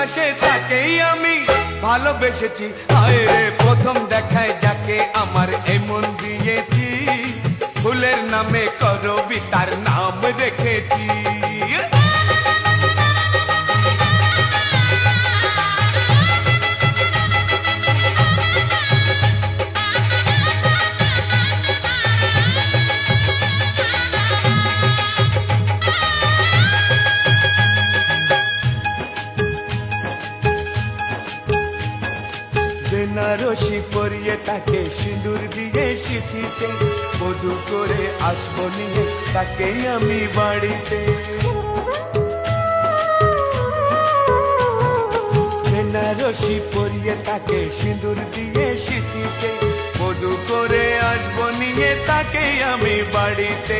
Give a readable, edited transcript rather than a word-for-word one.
আসে তাকেই আমি ভালোবেসেছি। হায় রে প্রথম দেখায় যাকে আমার এমন দিয়েছি, ফুলের নামে করবিতার নাম রেখেছি। বেনারসি পরিয়ে তাকে সিঁদুর দিয়ে সিঁথিতে, বধূ করে আসবো নিয়ে তাকে আমি বাড়িতে। বেনারসি পরিয়ে তাকে সিঁদুর দিয়ে সিঁথিতে, বধূ করে আসবো নিয়ে তাকে আমি বাড়িতে।